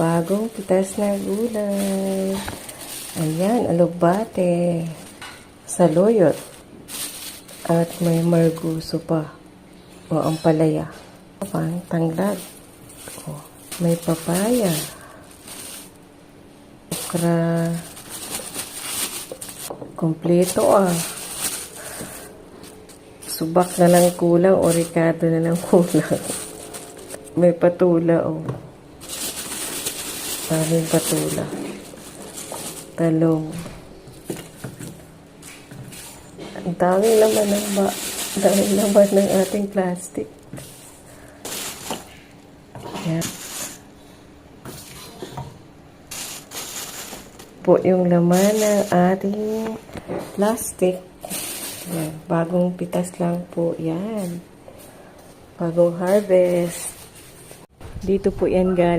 Bagong pitas na gulay. Ayan, alugbate. Saluyot. At may marguso pa. O ampalaya. Pang tanglad. O, may papaya. Okra. Kompleto Subak na lang kulang o ricado na lang kulang. May patula Daming patula. Talong. Ang daming laman ng ating plastic. Yan. Po yung laman ng ating plastic. Yan. Bagong pitas lang po yan. Bagong harvest. Dito po yan galing.